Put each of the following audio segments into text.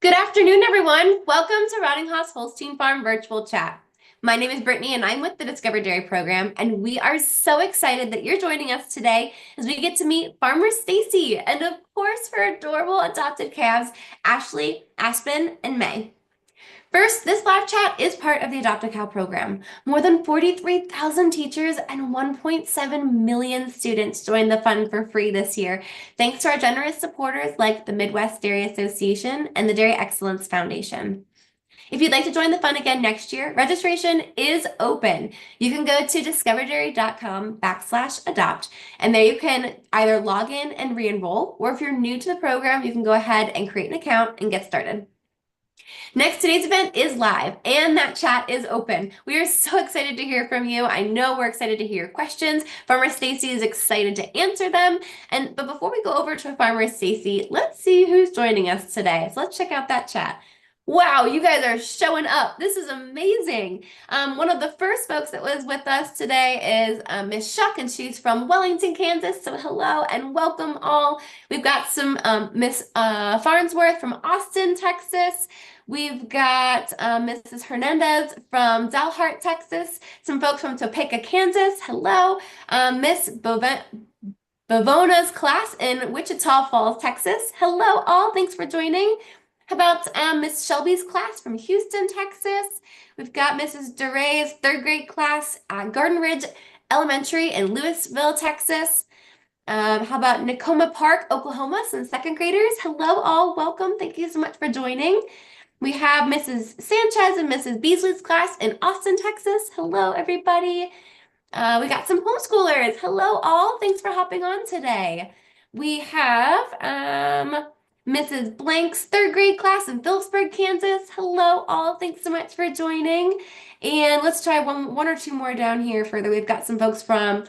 Good afternoon, everyone. Welcome to Rottinghaus Holstein Farm Virtual Chat. My name is Brittany, and I'm with the Discover Dairy Program, and we are so excited that you're joining us today as we get to meet Farmer Stacy, and of course, her adorable adopted calves, Ashley, Aspen, and May. First, this live chat is part of the Adopt a Cow program. More than 43,000 teachers and 1.7 million students joined the fund for free this year, thanks to our generous supporters like the Midwest Dairy Association and the Dairy Excellence Foundation. If you'd like to join the fun again next year, registration is open. You can go to discoverdairy.com/adopt, and there you can either log in and re-enroll, or if you're new to the program, you can go ahead and create an account and get started. Next, today's event is live and that chat is open. We are so excited to hear from you. I know we're excited to hear your questions. Farmer Stacy is excited to answer them. But before we go over to Farmer Stacy, let's see who's joining us today. So let's check out that chat. Wow, you guys are showing up. This is amazing. One of the first folks that was with us today is Miss Shuck, and she's from Wellington, Kansas. So hello and welcome all. We've got some Miss Farnsworth from Austin, Texas. We've got Mrs. Hernandez from Dalhart, Texas. Some folks from Topeka, Kansas. Hello. Miss Bavona's class in Wichita Falls, Texas. Hello, all. Thanks for joining. How about Miss Shelby's class from Houston, Texas? We've got Mrs. DeRay's third grade class at Garden Ridge Elementary in Louisville, Texas. How about Nakoma Park, Oklahoma? Some second graders. Hello, all. Welcome. Thank you so much for joining. We have Mrs. Sanchez and Mrs. Beasley's class in Austin, Texas. Hello, everybody. We got some homeschoolers. Hello, all. Thanks for hopping on today. We have Mrs. Blank's third grade class in Phillipsburg, Kansas. Hello, all. Thanks so much for joining. And let's try one or two more down here further. We've got some folks from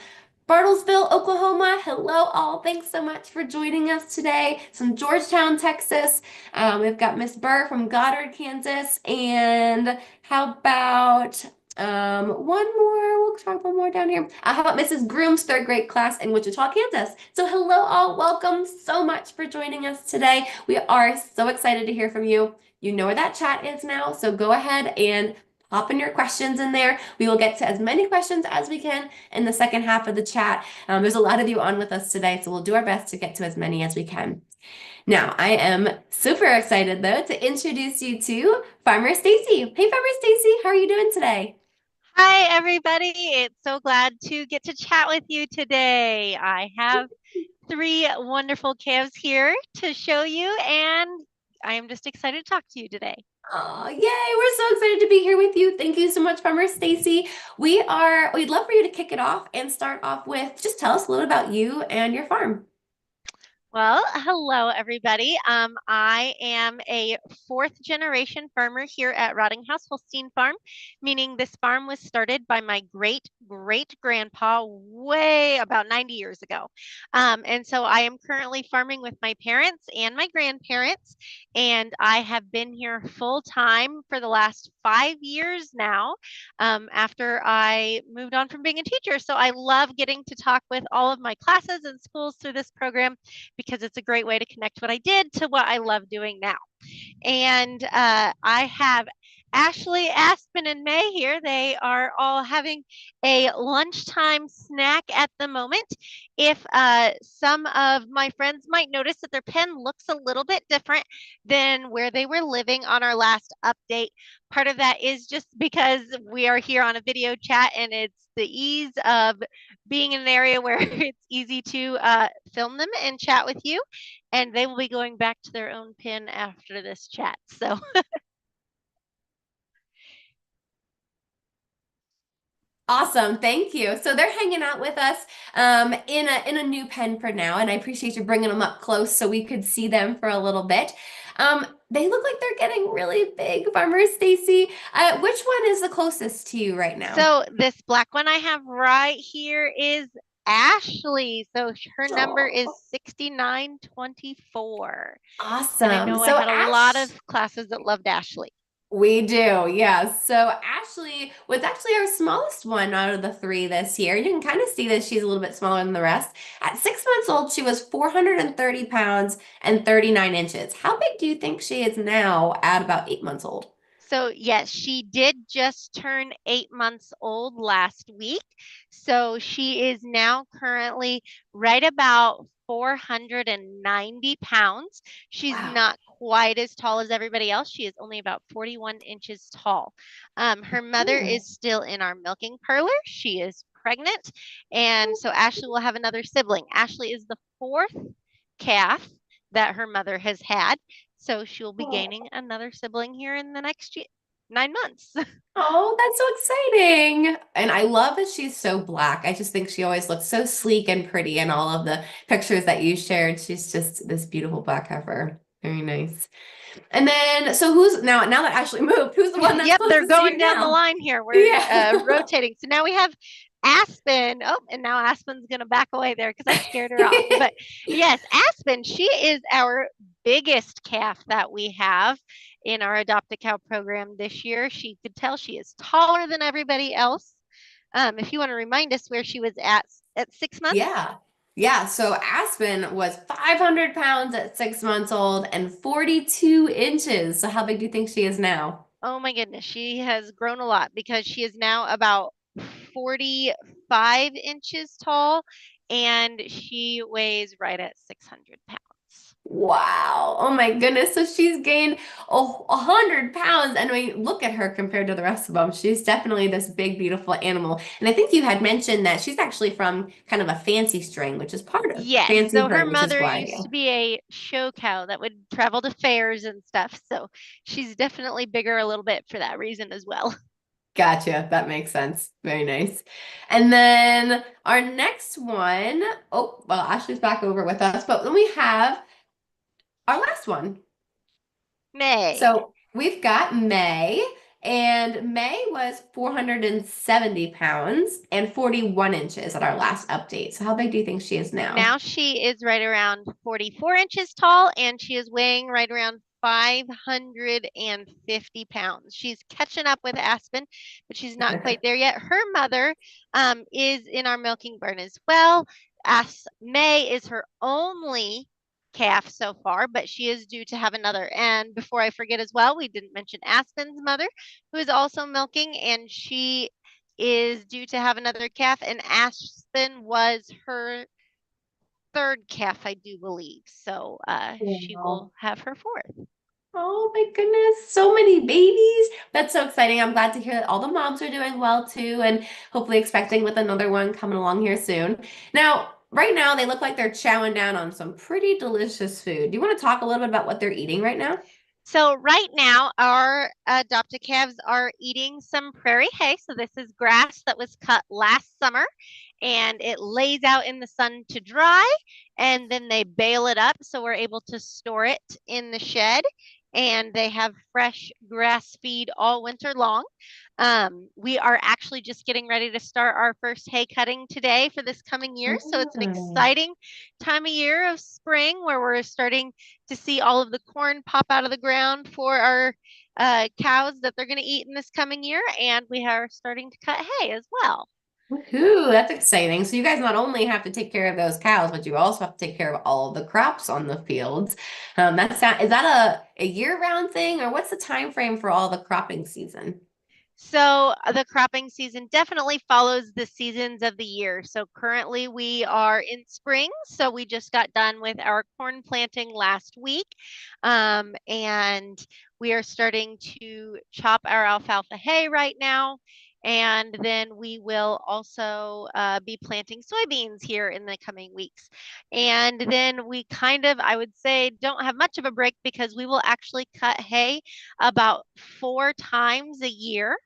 Bartlesville, Oklahoma. Hello, all. Thanks so much for joining us today. Some Georgetown, Texas. We've got Miss Burr from Goddard, Kansas. And how about one more? We'll try one more down here. How about Mrs. Groom's third grade class in Wichita, Kansas? So hello, all. Welcome so much for joining us today. We are so excited to hear from you. You know where that chat is now, so go ahead and pop in your questions in there. We will get to as many questions as we can in the second half of the chat. There's a lot of you on with us today, so we'll do our best to get to as many as we can. Now, I am super excited, though, to introduce you to Farmer Stacy. Hey, Farmer Stacy, how are you doing today? Hi, everybody. It's so glad to get to chat with you today. I have three wonderful calves here to show you, and I am just excited to talk to you today. Oh, yay, we're so excited to be here with you. Thank you so much, Farmer Stacy. We'd love for you to kick it off and start off with just tell us a little about you and your farm. Well, hello, everybody. I am a fourth generation farmer here at Rottinghaus Holstein Farm, meaning this farm was started by my great grandpa way about 90 years ago. And so I am currently farming with my parents and my grandparents, and I have been here full time for the last 5 years now, after I moved on from being a teacher. So I love getting to talk with all of my classes and schools through this program because it's a great way to connect what I did to what I love doing now. And I have Ashley, Aspen, and May here. They are all having a lunchtime snack at the moment. If some of my friends might notice that their pen looks a little bit different than where they were living on our last update, part of that is just because we are here on a video chat and it's the ease of being in an area where it's easy to film them and chat with you. And they will be going back to their own pen after this chat. So Awesome, thank you. So they're hanging out with us in a new pen for now, and I appreciate you bringing them up close so we could see them for a little bit. They look like they're getting really big, Farmer Stacy. Which one is the closest to you right now? So this black one I have right here is Ashley. So her number is Oh, 6924. And I awesome. know I So had a lot Ash, of classes that loved Ashley. We do, yes. So Ashley was actually our smallest one out of the three this year. You can kind of see that she's a little bit smaller than the rest. At 6 months old, she was 430 pounds and 39 inches. How big do you think she is now at about 8 months old? So, yes, she did just turn 8 months old last week. So, she is now currently right about 490 pounds. She's Wow. not quite as tall as everybody else. She is only about 41 inches tall. Her mother is Cool. still in our milking parlor. She is pregnant. And so, Ashley will have another sibling. Ashley is the fourth calf that her mother has had. So she'll be gaining another sibling here in the next 9 months. Oh, that's so exciting. And I love that she's so black. I just think she always looks so sleek and pretty in all of the pictures that you shared. She's just this beautiful black heifer. Very nice. And then, so who's now that Ashley moved, who's the one that's Yep, they're closest to going you down the now? line here. We're Yeah. rotating. So now we have Aspen. Oh, and now Aspen's going to back away there because I scared her off. But yes, Aspen, she is our biggest calf that we have in our Adopt a Cow program this year. She could tell she is taller than everybody else. If you want to remind us where she was at 6 months. Yeah. Yeah. So Aspen was 500 pounds at 6 months old and 42 inches. So how big do you think she is now? Oh my goodness, she has grown a lot because she is now about 45 inches tall and she weighs right at 600 pounds. Wow. Oh my goodness. So she's gained 100 pounds. And I mean, look at her compared to the rest of them. She's definitely this big, beautiful animal. And I think you had mentioned that she's actually from kind of a fancy strain, which is part of Yes, fancy so her her, which is mother why. used Yeah. to be a show cow that would travel to fairs and stuff. So she's definitely bigger a little bit for that reason as well. Gotcha. That makes sense. Very nice. And then our next one, oh, well, Ashley's back over with us, but then we have our last one. May. So we've got May, and May was 470 pounds and 41 inches at our last update. So how big do you think she is now? Now she is right around 44 inches tall and she is weighing right around 550 pounds. She's catching up with Aspen, but she's not quite there yet. Her mother is in our milking barn as well. May is her only calf so far, but she is due to have another. And before I forget as well, we didn't mention Aspen's mother, who is also milking, and she is due to have another calf. And Aspen was her third calf, I do believe. So she Wow. will have her fourth. Oh my goodness, so many babies. That's so exciting. I'm glad to hear that all the moms are doing well too, and hopefully expecting with another one coming along here soon. Now, right now, they look like they're chowing down on some pretty delicious food. Do you want to talk a little bit about what they're eating right now? So right now, our adopted calves are eating some prairie hay. So this is grass that was cut last summer, and it lays out in the sun to dry, and then they bale it up so we're able to store it in the shed. And they have fresh grass feed all winter long. We are actually just getting ready to start our first hay cutting today for this coming year. So it's an Oh. exciting time of year of spring where we're starting to see all of the corn pop out of the ground for our cows that they're going to eat in this coming year. And we are starting to cut hay as well. Woohoo, that's exciting. So you guys not only have to take care of those cows, but you also have to take care of all of the crops on the fields. Is that a year-round thing, or what's the time frame for all the cropping season? So the cropping season definitely follows the seasons of the year. So currently we are in spring. So we just got done with our corn planting last week. And we are starting to chop our alfalfa hay right now. And then we will also be planting soybeans here in the coming weeks. And then we kind of, I would say, don't have much of a break because we will actually cut hay about 4 times a year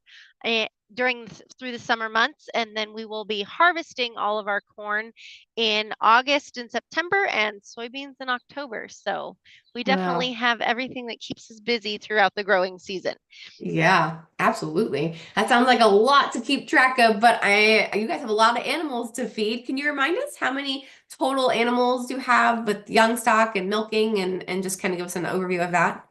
through the summer months, and then we will be harvesting all of our corn in August and September and soybeans in October. So we definitely Wow. have everything that keeps us busy throughout the growing season. Yeah, absolutely. That sounds like a lot to keep track of, but you guys have a lot of animals to feed. Can you remind us how many total animals you have with young stock and milking and just kind of give us an overview of that?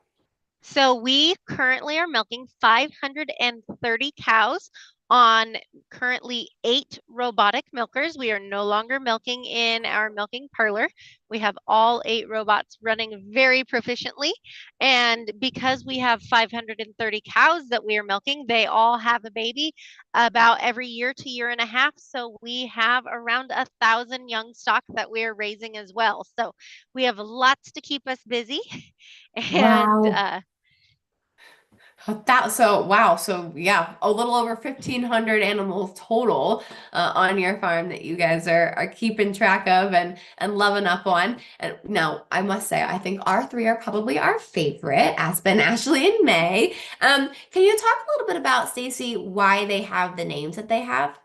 So we currently are milking 530 cows on currently 8 robotic milkers. We are no longer milking in our milking parlor. We have all 8 robots running very proficiently. And because we have 530 cows that we are milking, they all have a baby about every year to year and a half. So we have around 1,000 young stock that we are raising as well. So we have lots to keep us busy. And Wow. So wow, so yeah, a little over 1,500 animals total on your farm that you guys are keeping track of and loving up on. And now I must say, I think our three are probably our favorite, Aspen, Ashley, and May. Can you talk a little bit about Stacy, why they have the names that they have?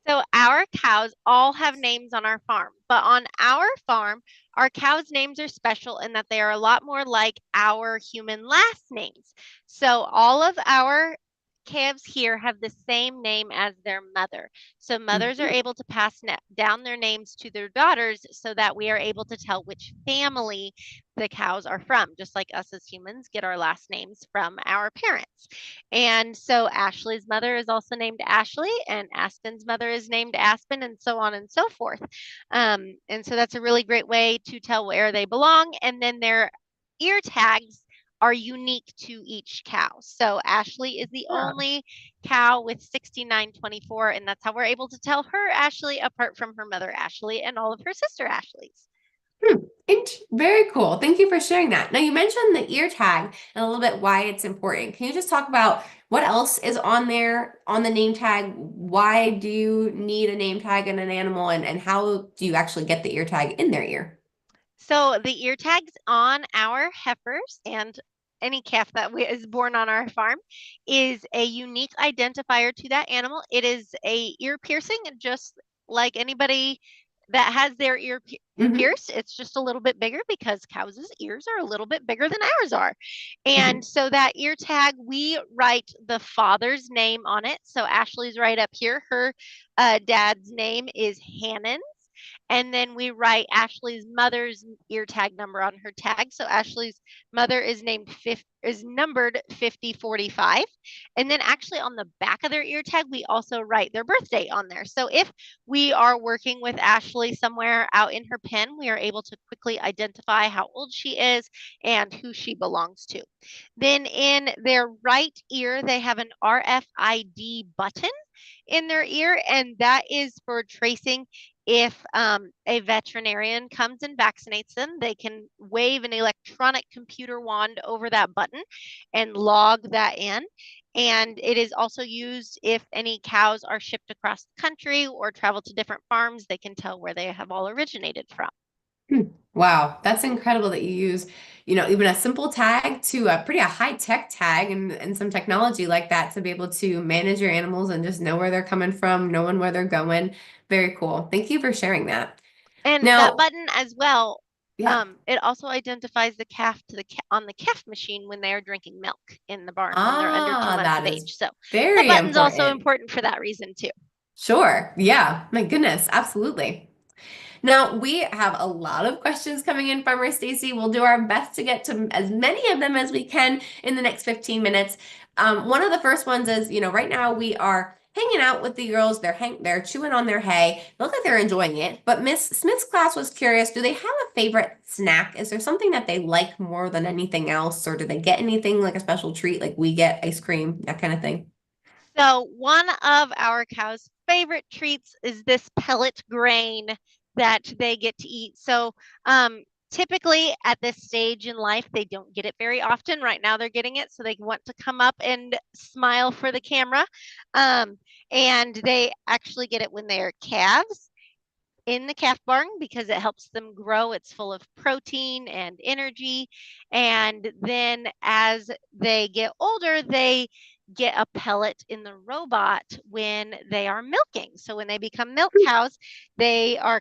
So our cows all have names on our farm, but on our farm, our cows' names are special in that they are a lot more like our human last names. So all of our calves here have the same name as their mother. So mothers are Mhm. able to pass down their names to their daughters so that we are able to tell which family the cows are from, just like us as humans get our last names from our parents. And so Ashley's mother is also named Ashley, and Aspen's mother is named Aspen, and so on and so forth. And so that's a really great way to tell where they belong. And then their ear tags are unique to each cow. So Ashley is the Yeah. only cow with 6924, and that's how we're able to tell her Ashley apart from her mother Ashley and all of her sister Ashleys. Hmm. Very cool. Thank you for sharing that. Now, you mentioned the ear tag and a little bit why it's important. Can you just talk about what else is on there on the name tag? Why do you need a name tag in an animal and how do you actually get the ear tag in their ear? So the ear tags on our heifers and any calf that is born on our farm is a unique identifier to that animal. It is a ear piercing, just like anybody that has their ear Hmm. pierced. It's just a little bit bigger because cows' ears are a little bit bigger than ours are. And Hmm. so that ear tag, we write the father's name on it. So Ashley's right up here. Her dad's name is Hannon. And then we write Ashley's mother's ear tag number on her tag. So Ashley's mother is numbered 5045. And then actually on the back of their ear tag, we also write their birthday on there. So if we are working with Ashley somewhere out in her pen, we are able to quickly identify how old she is and who she belongs to. Then in their right ear, they have an RFID button in their ear, and that is for tracing if a veterinarian comes and vaccinates them, they can wave an electronic computer wand over that button and log that in. And it is also used if any cows are shipped across the country or travel to different farms, they can tell where they have all originated from. Wow, that's incredible that you use, even a simple tag to a pretty high-tech tag and some technology like that to be able to manage your animals and just know where they're coming from, knowing where they're going. Very cool. Thank you for sharing that. And that Now, button as well, yeah. it also identifies the calf on the calf machine when they are drinking milk in the barn when they're under two Ah, months that of is age. So that very button's also important. important for that reason too. Sure. Yeah. My goodness. Absolutely. Now, we have a lot of questions coming in, Farmer Stacy. We'll do our best to get to as many of them as we can in the next 15 minutes. One of the first ones is, right now we are hanging out with the girls. They're chewing on their hay. They look like they're enjoying it. But Miss Smith's class was curious, do they have a favorite snack? Is there something that they like more than anything else? Or do they get anything like a special treat, like we get ice cream, that kind of thing? So one of our cows' favorite treats is this pellet grain that they get to eat. So typically at this stage in life, they don't get it very often. Right now they're getting it, so they want to come up and smile for the camera. Um, and they actually get it when they're calves in the calf barn because it helps them grow. It's full of protein and energy. And then as they get older, they get a pellet in the robot when they are milking. So when they become milk cows, they are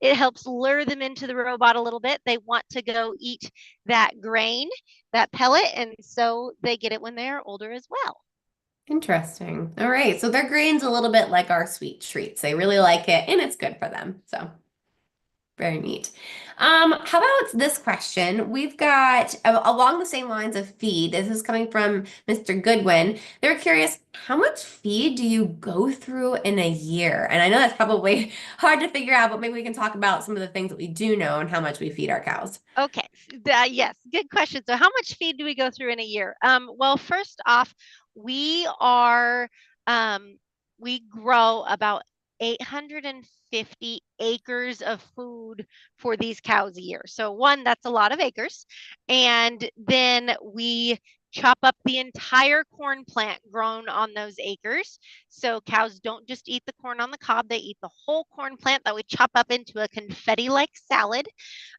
it helps lure them into the robot a little bit. They want to go eat that grain, that pellet. And so they get it when they are older as well. Interesting. All right. So their grain's a little bit like our sweet treats. They really like it and it's good for them. So. Very neat. How about this question? We've got along the same lines of feed. This is coming from Mr. Goodwin. They're curious, how much feed do you go through in a year? And I know that's probably hard to figure out, but maybe we can talk about some of the things that we do know and how much we feed our cows. Okay, yes, good question. So, how much feed do we go through in a year? Well, first off, we are we grow about 850 acres of food for these cows a year. So, one, that's a lot of acres, and then we chop up the entire corn plant grown on those acres. So cows don't just eat the corn on the cob, they eat the whole corn plant that we chop up into a confetti-like salad.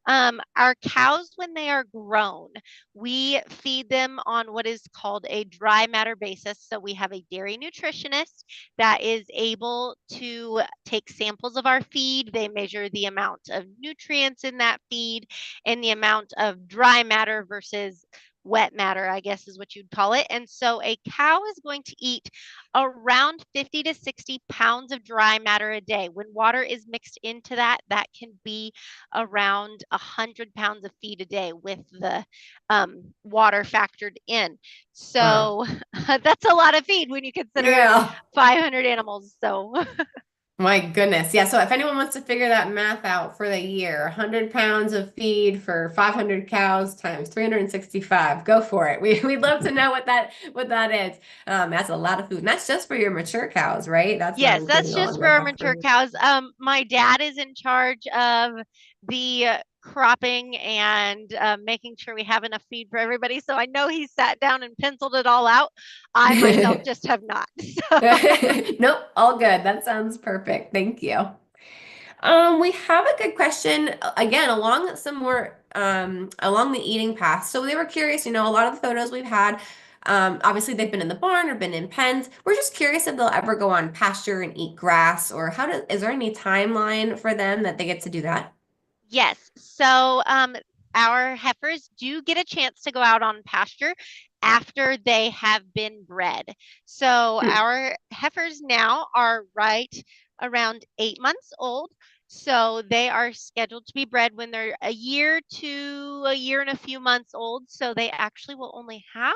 Our cows, when they are grown, we feed them on what is called a dry matter basis. So we have a dairy nutritionist that is able to take samples of our feed. They measure the amount of nutrients in that feed and the amount of dry matter versus wet matter, I guess is what you'd call it. And so a cow is going to eat around 50 to 60 pounds of dry matter a day. When water is mixed into that, that can be around 100 pounds of feed a day with the water factored in. Wow. So that's a lot of feed when you consider Yeah. 500 animals. So My goodness. Yeah. So if anyone wants to figure that math out for the year, 100 pounds of feed for 500 cows times 365, go for it. We'd love to know what that is. That's a lot of food. And that's just for your mature cows, right? That's not yes, that's including all just of for your our mature heifers. cows. My dad is in charge of the cropping and making sure we have enough feed for everybody. So I know he sat down and penciled it all out. I myself just have not. Nope, all good. That sounds perfect. Thank you. We have a good question again along some more along the eating path. So they were curious, a lot of the photos we've had, obviously they've been in the barn or been in pens. We're just curious if they'll ever go on pasture and eat grass, or is there any timeline for them that they get to do that? Yes. So our heifers do get a chance to go out on pasture after they have been bred. So Hmm. our heifers now are right around 8 months old. So they are scheduled to be bred when they're a year to a year and a few months old. So they actually will only have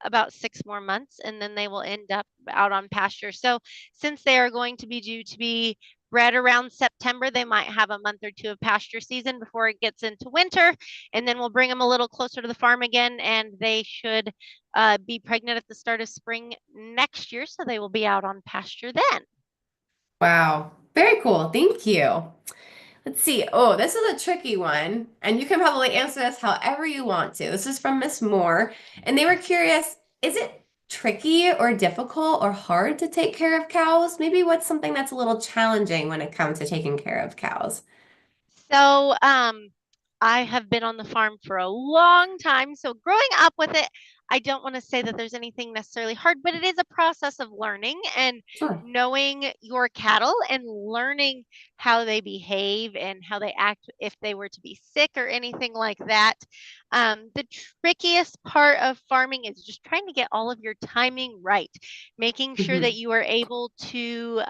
about 6 more months and then they will end up out on pasture. So since they are going to be due to be bred around September, they might have a month or two of pasture season before it gets into winter. And then we'll bring them a little closer to the farm again, and they should be pregnant at the start of spring next year. So they will be out on pasture then. Wow. Very cool. Thank you. Let's see. Oh, this is a tricky one, and you can probably answer this however you want to. This is from Miss Moore, and they were curious, is it tricky or difficult or hard to take care of cows? Maybe what's something that's a little challenging when it comes to taking care of cows? So, I have been on the farm for a long time. So, growing up with it, I don't want to say that there's anything necessarily hard, but it is a process of learning and Sure. knowing your cattle and learning how they behave and how they act if they were to be sick or anything like that. The trickiest part of farming is just trying to get all of your timing right, making sure that Hmm. you are able to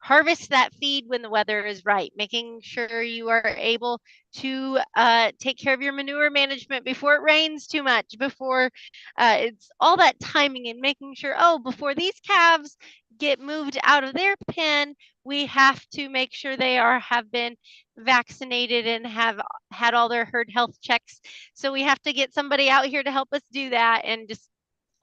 harvest that feed when the weather is right, making sure you are able to take care of your manure management before it rains too much, before it's all that timing and making sure, oh, before these calves get moved out of their pen, we have to make sure they have been vaccinated and have had all their herd health checks. So we have to get somebody out here to help us do that, and just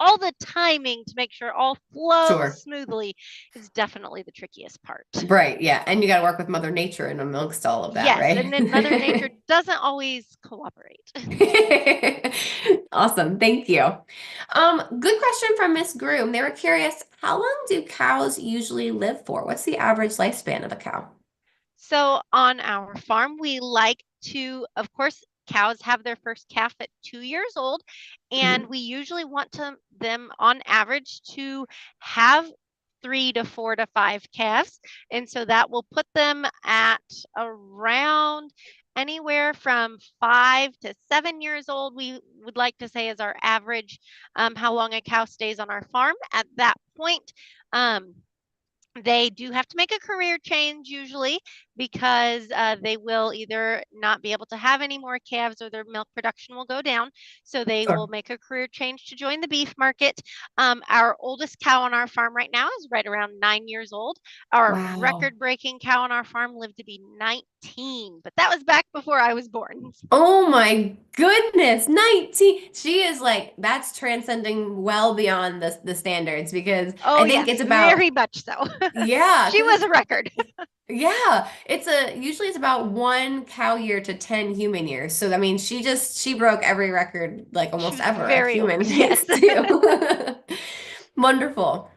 all the timing to make sure all flows Sure. smoothly is definitely the trickiest part. Right, yeah. And you got to work with Mother Nature in amongst all of that, Yes, and then Mother Nature right? doesn't always cooperate. Awesome. Thank you. Good question from Miss Groom. They were curious, how long do cows usually live for? What's the average lifespan of a cow? So on our farm, we like to, of course, cows have their first calf at 2 years old, and Mhm. we usually want them on average to have 3 to 4 to 5 calves. And so that will put them at around anywhere from 5 to 7 years old. We would like to say is our average, how long a cow stays on our farm. At that point, they do have to make a career change usually. because they will either not be able to have any more calves or their milk production will go down. So they will Sure. make a career change to join the beef market. Our oldest cow on our farm right now is right around 9 years old. Our Wow. record-breaking cow on our farm lived to be 19, but that was back before I was born. Oh my goodness, 19. She is like, that's transcending well beyond the standards because Oh, I think yes, it's about, very much so. yeah, She because was a record. yeah, usually it's about one cow year to 10 human years. So, I mean, she broke every record like She almost was ever of very old. human Yes. thanks to. Wonderful.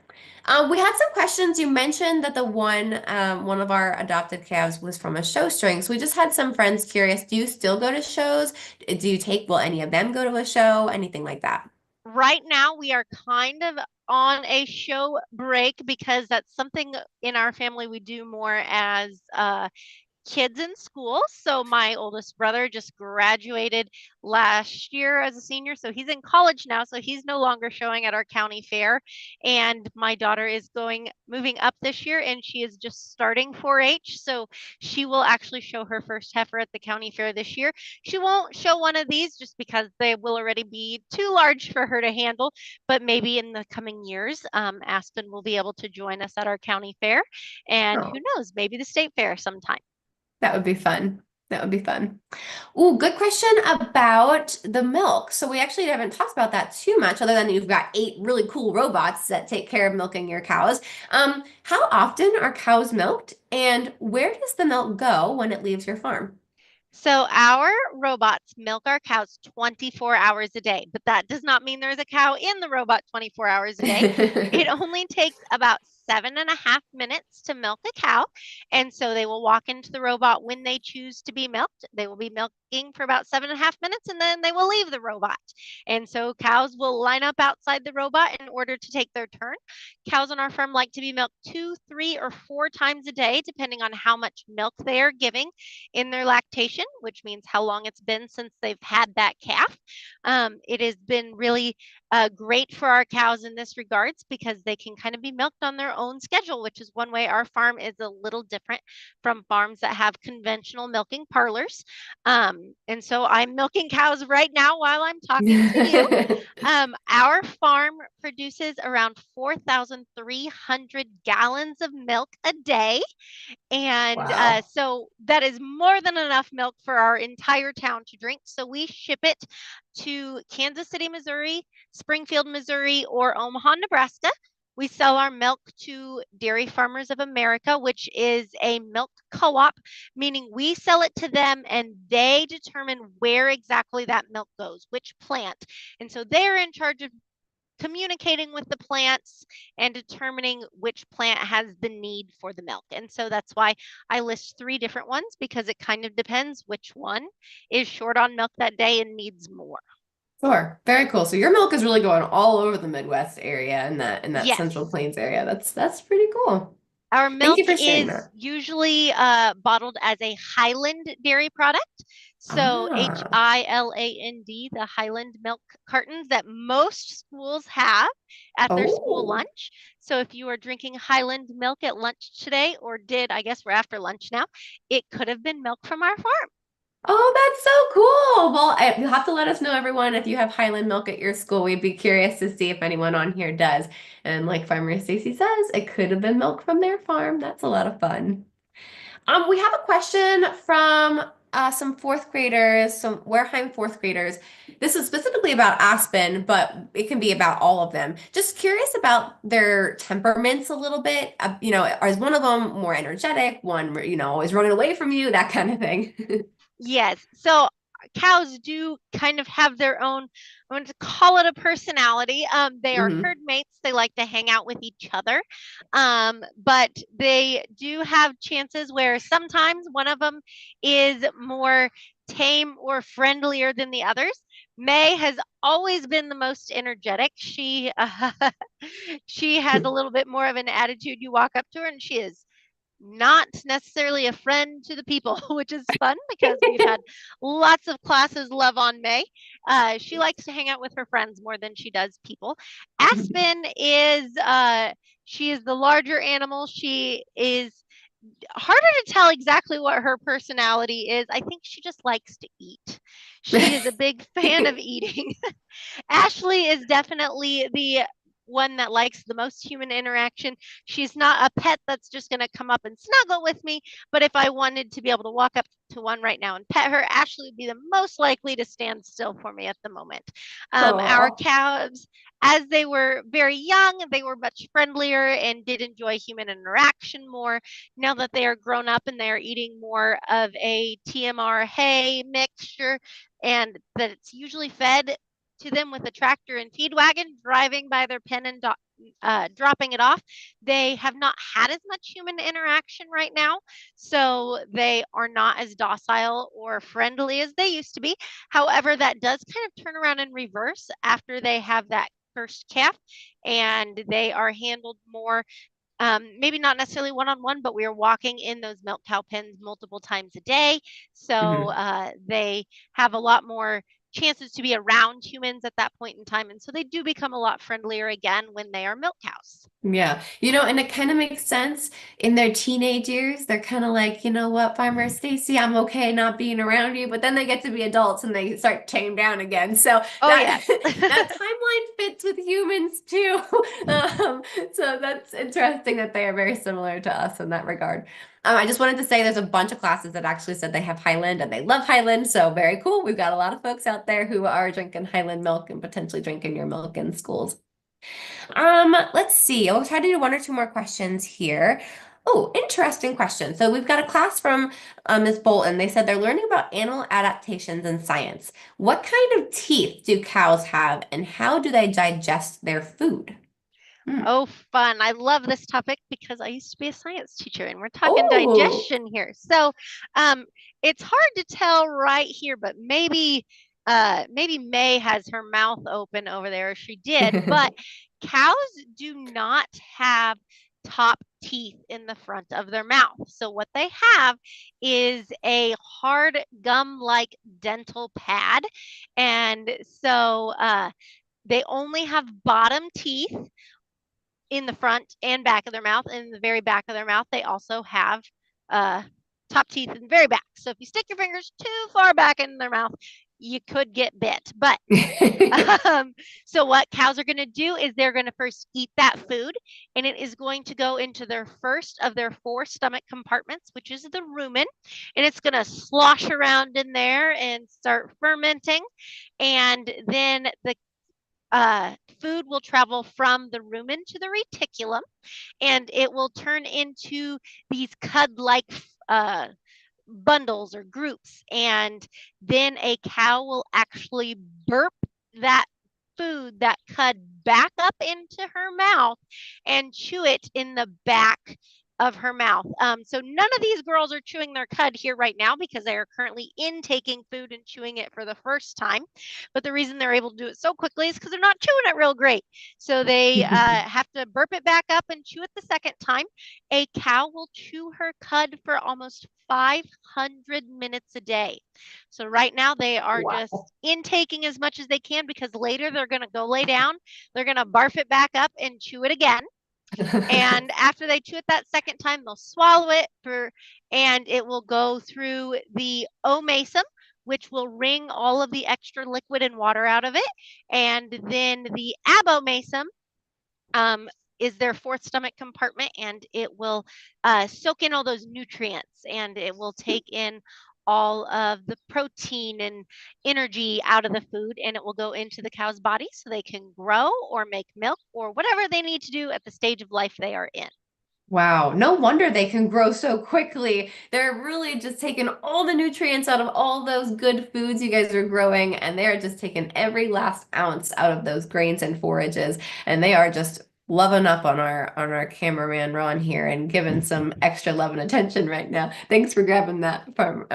We had some questions. You mentioned that one of our adopted calves was from a show string. So we just had some friends curious. Do you still go to shows? Will any of them go to a show? Anything like that? Right now, we are kind of on a show break because that's something in our family we do more as kids in school. So my oldest brother just graduated last year as a senior. So he's in college now. So he's no longer showing at our county fair. And my daughter is moving up this year and she is just starting 4-H. So she will actually show her first heifer at the county fair this year. She won't show one of these just because they will already be too large for her to handle. But maybe in the coming years, Aspen will be able to join us at our county fair. And who Oh, knows, maybe the state fair sometime. that would be fun. That would be fun. Oh, good question about the milk. So we actually haven't talked about that too much, other than you've got 8 really cool robots that take care of milking your cows. How often are cows milked, and where does the milk go when it leaves your farm? So our robots milk our cows 24 hours a day, but that does not mean there's a cow in the robot 24 hours a day. It only takes about 7.5 minutes to milk a cow. And so they will walk into the robot when they choose to be milked. They will be milking for about 7.5 minutes and then they will leave the robot. And so cows will line up outside the robot in order to take their turn. Cows on our farm like to be milked 2, 3, or 4 times a day, depending on how much milk they are giving in their lactation, which means how long it's been since they've had that calf. It has been really great for our cows in this regards because they can kind of be milked on their own schedule, which is one way our farm is a little different from farms that have conventional milking parlors. And so I'm milking cows right now while I'm talking to you. Our farm produces around 4,300 gallons of milk a day. And Wow. so that is more than enough milk for our entire town to drink. So we ship it to Kansas City, Missouri, Springfield, Missouri, or Omaha, Nebraska. We sell our milk to Dairy Farmers of America, which is a milk co op, meaning we sell it to them and they determine where exactly that milk goes, which plant. And so they're in charge of communicating with the plants and determining which plant has the need for the milk. And so that's why I list 3 different ones because it kind of depends which one is short on milk that day and needs more. Sure. Very cool. So your milk is really going all over the Midwest area and that Central Yes. Plains area. That's pretty cool. Our Thank milk you for sharing is that. usually bottled as a Highland dairy product. So Ah. Hiland, the Highland milk cartons that most schools have at their school Oh. lunch. So if you are drinking Highland milk at lunch today, or did, I guess we're after lunch now, it could have been milk from our farm. Oh, that's so cool. Well, you'll have to let us know, everyone, if you have Highland milk at your school. We'd be curious to see if anyone on here does. And like Farmer Stacy says, it could have been milk from their farm. That's a lot of fun. We have a question from some fourth graders, some Wareheim fourth graders. This is specifically about Aspen, but it can be about all of them. Just curious about their temperaments a little bit. Is one of them more energetic, one, always running away from you, that kind of thing? Yes. So cows do kind of have their own, I want to call it a personality. They are Hmm. herd mates. They like to hang out with each other. But they do have chances where sometimes one of them is more tame or friendlier than the others. May has always been the most energetic. She has a little bit more of an attitude. You walk up to her and she is not necessarily a friend to the people, which is fun because we've had lots of classes love on May. She likes to hang out with her friends more than she does people. Aspen is she is the larger animal. She is harder to tell exactly what her personality is. I think she just likes to eat. She is a big fan of eating. Ashley is definitely the one that likes the most human interaction. She's not a pet that's just going to come up and snuggle with me. But if I wanted to be able to walk up to one right now and pet her, Ashley would be the most likely to stand still for me at the moment. Our Oh. calves, as they were very young, they were much friendlier and did enjoy human interaction more. Now that they are grown up and they are eating more of a TMR hay mixture, and that it's usually fed to them with a tractor and feed wagon driving by their pen and dropping it off. They have not had as much human interaction right now, so they are not as docile or friendly as they used to be. However, that does kind of turn around in reverse after they have that first calf, and they are handled more, maybe not necessarily one-on-one, but we are walking in those milk cow pens multiple times a day. So Mhm. they have a lot more chances to be around humans at that point in time. And so they do become a lot friendlier again when they are milk cows. Yeah, and it kind of makes sense in their teenage years. They're kind of like, you know what, Farmer Stacy, I'm okay not being around you, but then they get to be adults and they start tame down again. So Oh, that yes. that timeline fits with humans too. So that's interesting that they are very similar to us in that regard. I just wanted to say there's a bunch of classes that actually said they have Highland and they love Highland, so very cool. We've got a lot of folks out there who are drinking Highland milk and potentially drinking your milk in schools. Let's see. I'll try to do one or two more questions here. Oh, interesting question. So we've got a class from Ms. Bolton. They said they're learning about animal adaptations in science. What kind of teeth do cows have, and how do they digest their food? Hmm. Oh, fun. I love this topic because I used to be a science teacher and we're talking Oh. digestion here. So, um, it's hard to tell right here, but maybe May has her mouth open over there. She did, but cows do not have top teeth in the front of their mouth. So what they have is a hard gum-like dental pad. And so they only have bottom teeth in the front and back of their mouth. And in the very back of their mouth, they also have uh, top teeth in the very back. So if you stick your fingers too far back in their mouth, you could get bit. But um, so what cows are going to do is they're going to first eat that food, and it is going to go into their first of their four stomach compartments, which is the rumen, and it's going to slosh around in there and start fermenting. And then the food will travel from the rumen to the reticulum, and it will turn into these cud-like bundles or groups. And then a cow will actually burp that food, that cud, back up into her mouth and chew it in the back of her mouth. So none of these girls are chewing their cud here right now because they are currently intaking food and chewing it for the first time. But the reason they're able to do it so quickly is because they're not chewing it real great. So they have to burp it back up and chew it the second time. A cow will chew her cud for almost 500 minutes a day. So right now they are Wow. just intaking as much as they can because later they're going to go lay down, they're going to barf it back up and chew it again. And after they chew it that second time, they'll swallow it and it will go through the omasum, which will wring all of the extra liquid and water out of it. And then the abomasum um, is their fourth stomach compartment, and it will soak in all those nutrients, and it will take in all of the protein and energy out of the food, and it will go into the cow's body so they can grow or make milk or whatever they need to do at the stage of life they are in. Wow, no wonder they can grow so quickly. They're really just taking all the nutrients out of all those good foods you guys are growing, and they're just taking every last ounce out of those grains and forages, and they are just loving up on our cameraman Ron here and giving some extra love and attention right now. Thanks for grabbing that from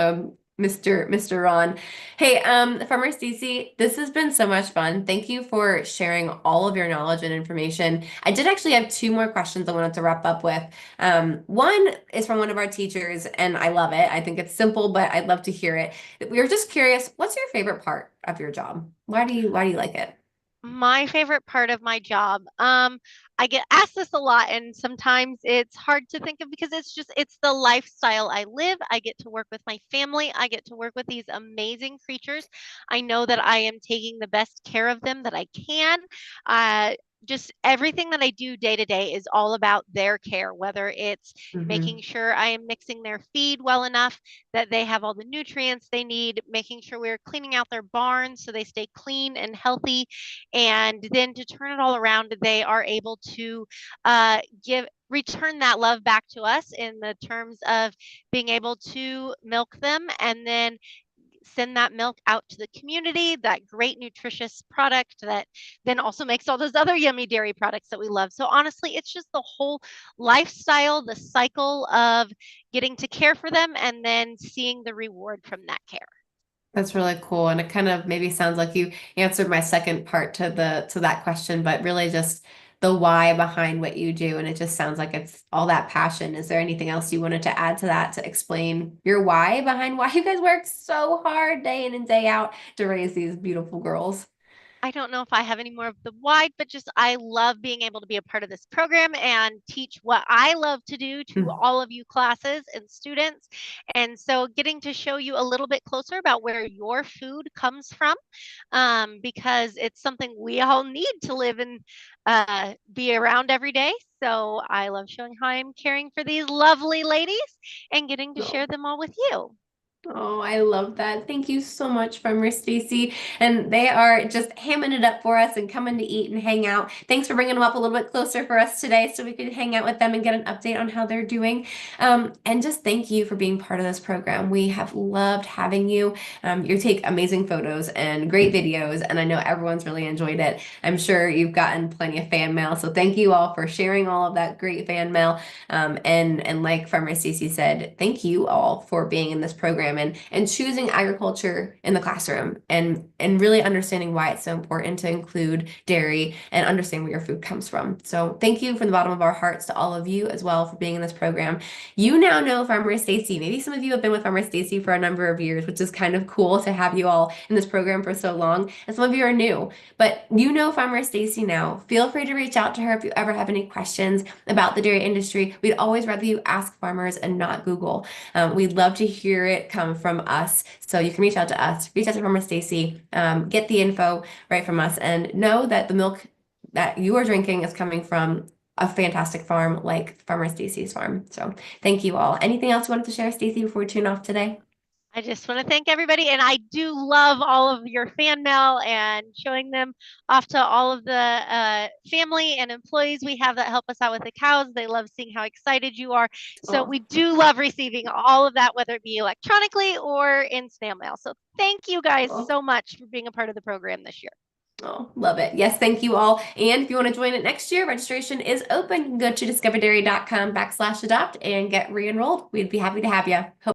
Mr. Ron. Hey, Farmer Stacy, this has been so much fun. Thank you for sharing all of your knowledge and information. I did actually have two more questions I wanted to wrap up with. One is from one of our teachers, and I love it. I think it's simple, but I'd love to hear it. We were just curious, what's your favorite part of your job? Why do you like it? My favorite part of my job. I get asked this a lot, and sometimes it's hard to think of because it's the lifestyle I live. I get to work with my family. I get to work with these amazing creatures. I know that I am taking the best care of them that I can. Uh, just everything that I do day to day is all about their care, whether it's Hmm. making sure I am mixing their feed well enough that they have all the nutrients they need, making sure we're cleaning out their barns so they stay clean and healthy, and then to turn it all around, they are able to give return that love back to us in the terms of being able to milk them and then send that milk out to the community, that great nutritious product that then also makes all those other yummy dairy products that we love. So honestly, it's just the whole lifestyle, the cycle of getting to care for them and then seeing the reward from that care. That's really cool. And it kind of maybe sounds like you answered my second part to that question, but really just the why behind what you do. And it just sounds like it's all that passion. Is there anything else you wanted to add to that to explain your why behind why you guys work so hard day in and day out to raise these beautiful girls? I don't know if I have any more of the wide, but just I love being able to be a part of this program and teach what I love to do to Mm. all of you classes and students. And so getting to show you a little bit closer about where your food comes from, because it's something we all need to live and be around every day. So I love showing how I'm caring for these lovely ladies and getting to share them all with you. Oh, I love that. Thank you so much, Farmer Stacy. And they are just hamming it up for us and coming to eat and hang out. Thanks for bringing them up a little bit closer for us today so we could hang out with them and get an update on how they're doing. And just thank you for being part of this program. We have loved having you. You take amazing photos and great videos, and I know everyone's really enjoyed it. I'm sure you've gotten plenty of fan mail. So thank you all for sharing all of that great fan mail. And like Farmer Stacy said, thank you all for being in this program and choosing agriculture in the classroom and really understanding why it's so important to include dairy and understand where your food comes from. So thank you from the bottom of our hearts to all of you as well for being in this program. You now know Farmer Stacy. Maybe some of you have been with Farmer Stacy for a number of years, which is kind of cool to have you all in this program for so long. And some of you are new, but you know Farmer Stacy now. Feel free to reach out to her if you ever have any questions about the dairy industry. We'd always rather you ask farmers and not Google. We'd love to hear it come from us. So you can reach out to us, reach out to Farmer Stacy, get the info right from us, and know that the milk that you are drinking is coming from a fantastic farm like Farmer Stacy's farm. So thank you all. Anything else you wanted to share, Stacy, before we tune off today? I just want to thank everybody. And I do love all of your fan mail and showing them off to all of the family and employees we have that help us out with the cows. They love seeing how excited you are. So Oh, we do love receiving all of that, whether it be electronically or in snail mail. So thank you guys oh. so much for being a part of the program this year. Oh, love it. Yes, thank you all. And if you want to join it next year, registration is open. You can go to discoverdairy.com/adopt and get re-enrolled. We'd be happy to have you. Hope